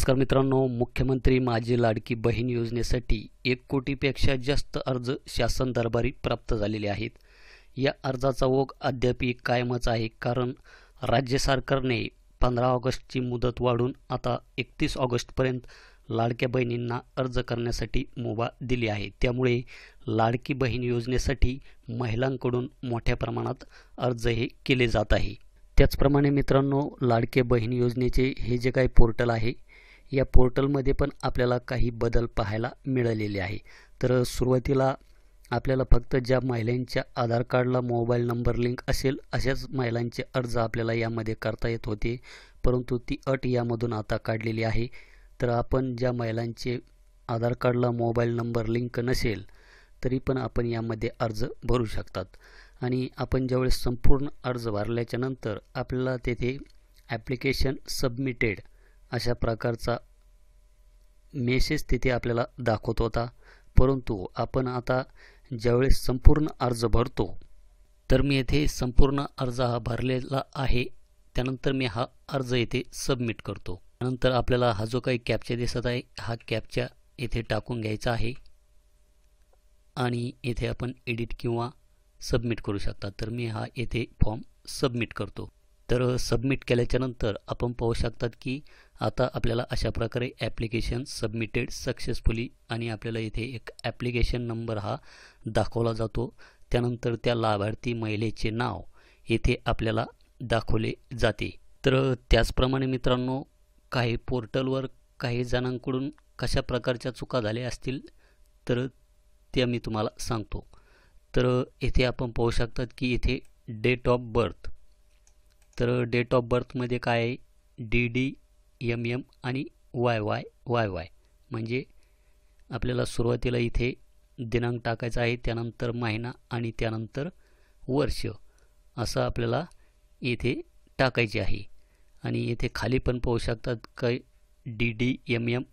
नमस्कार मित्रांनो, मुख्यमंत्री माझी लाडकी बहीण योजनेसाठी 1 कोटीपेक्षा जास्त अर्ज शासन दरबारी प्राप्त झालेले आहेत. या अर्जाचा ओघ अद्यापही कायमच आहे, कारण राज्य सरकारने 15 ऑगस्टची मुदत वाढवून आता 31 ऑगस्टपर्यंत लाडक्या बहिणींना अर्ज करण्यासाठी मुभा दिली आहे. त्यामुळे लाडकी बहीण योजनेसाठी महिलांकडून मोठ्या प्रमाणात अर्ज हे केले जात आहे. त्याचप्रमाणे मित्रांनो, लाडके बहीण योजनेचे हे जे काही पोर्टल आहे, या पोर्टलमध्ये पण आपल्याला काही बदल पाहायला मिळालेले आहे. तर सुरुवातीला आपल्याला फक्त ज्या महिलांच्या आधार कार्डला मोबाईल नंबर लिंक असेल अशाच महिलांचे अर्ज आपल्याला यामध्ये करता येत होते, परंतु ती अट यामधून आता काढलेली आहे. तर आपण ज्या महिलांचे आधार कार्डला मोबाईल नंबर लिंक नसेल तरी पण आपण यामध्ये अर्ज भरू शकतात. आणि आपण ज्यावेळेस संपूर्ण अर्ज भरल्याच्या नंतर आपल्याला तेथे ॲप्लिकेशन सबमिटेड अशा प्रकारचा मेसेज तिथे आपल्याला दाखवत होता. परंतु आपण आता ज्यावेळेस संपूर्ण अर्ज भरतो, तर मी येथे संपूर्ण अर्ज हा भरलेला आहे. त्यानंतर मी हा अर्ज येथे सबमिट करतो. त्यानंतर आपल्याला हा जो काही कॅप्चा दिसत आहे, हा कॅप्चा येथे टाकून घ्यायचा आहे आणि येथे आपण एडिट किंवा सबमिट करू शकता. तर मी हा येथे फॉर्म सबमिट करतो. तर सबमिट केल्याच्या नंतर आपण पाहू शकतात की आता आपल्याला अशा प्रकारे ॲप्लिकेशन सबमिटेड सक्सेसफुली आणि आपल्याला इथे एक ॲप्लिकेशन नंबर हा दाखवला जातो. त्यानंतर त्या लाभार्थी महिलेचे नाव येथे आपल्याला दाखवले जाते. तर त्याचप्रमाणे मित्रांनो, काही पोर्टलवर काही जणांकडून कशा प्रकारच्या चुका झाल्या असतील तर त्या मी तुम्हाला सांगतो. तर येथे आपण पाहू शकतात की इथे डेट ऑफ बर्थ, तर डेट ऑफ बर्थमध्ये काय आहे, DD, MM आणि YY म्हणजे आपल्याला सुरुवातीला इथे दिनांक टाकायचा आहे, त्यानंतर महिना आणि त्यानंतर वर्ष असं आपल्याला इथे टाकायचे आहे. आणि इथे खाली पण पाहू शकतात काय DD, MM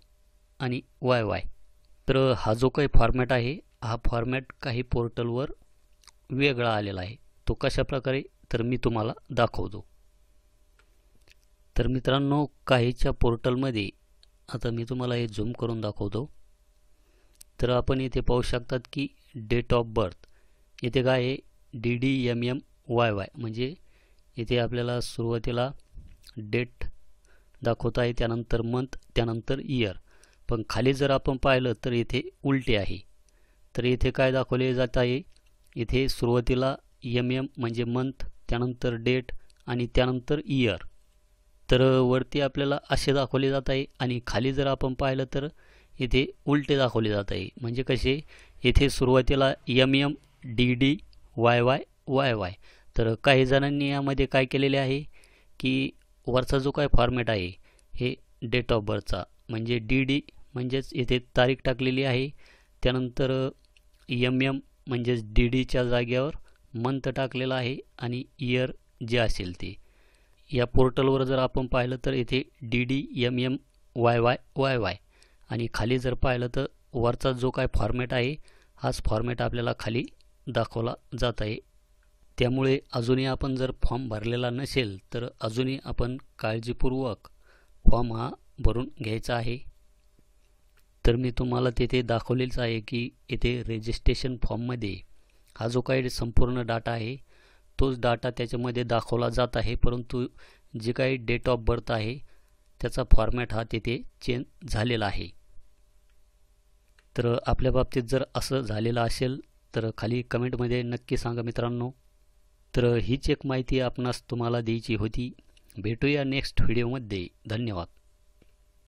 आणि YY. तर हा जो काही फॉर्मॅट आहे, हा फॉर्मॅट काही पोर्टलवर वेगळा आलेला आहे. तो कशा प्रकारे तर मी तुम्हाला दाखवतो. तर मित्रांनो, काहीच्या पोर्टलमध्ये आता मी तुम्हाला हे झूम करून दाखवतो. तर आपण इथे पाहू शकतात की डेट ऑफ बर्थ इथे काय आहे, DD, MM, YY म्हणजे इथे आपल्याला सुरुवातीला डेट दाखवत आहे, त्यानंतर मंथ, त्यानंतर इयर. पण खाली जर आपण पाहिलं तर इथे उलटे आहे. तर इथे काय दाखवले जात आहे, इथे सुरुवातीला MM म्हणजे मंथ, त्यानंतर डेट आणि त्यानंतर इयर. तर वरती आपल्याला असे दाखवले जात आहे आणि खाली जर आपण पाहिलं तर इथे उलटे दाखवले जात आहे. म्हणजे कसे, इथे सुरुवातीला MM, DD, YY. तर काही जणांनी यामध्ये काय केलेले आहे की वरचा जो काय फॉर्मॅट आहे हे डेट ऑफ बर्थचा म्हणजे DD म्हणजेच इथे तारीख टाकलेली आहे, त्यानंतर MM म्हणजेच DDच्या जागेवर मंथ टाकलेला आहे आणि इयर जे असेल ते. या पोर्टलवर जर आपण पाहिलं तर इथे DD, MM, YY आणि खाली जर पाहिलं तर वरचा जो काय फॉर्मॅट आहे हाच फॉर्मॅट आपल्याला खाली दाखवला जात आहे. त्यामुळे अजूनही आपण जर फॉर्म भरलेला नसेल तर अजूनही आपण काळजीपूर्वक फॉर्म हा भरून घ्यायचा आहे. तर मी तुम्हाला तिथे दाखवलेच आहे की इथे रजिस्ट्रेशन फॉर्ममध्ये हा जो काही संपूर्ण डाटा आहे तोच डाटा त्याच्यामध्ये दाखवला जात आहे, परंतु जे काही डेट ऑफ बर्थ आहे त्याचा फॉर्मॅट हा तिथे चेंज झालेला आहे. तर आपल्या बाबतीत जर असं झालेलं असेल तर खाली कमेंटमध्ये नक्की सांगा मित्रांनो. तर हीच एक माहिती आपणास तुम्हाला द्यायची होती. भेटूया नेक्स्ट व्हिडिओमध्ये. धन्यवाद.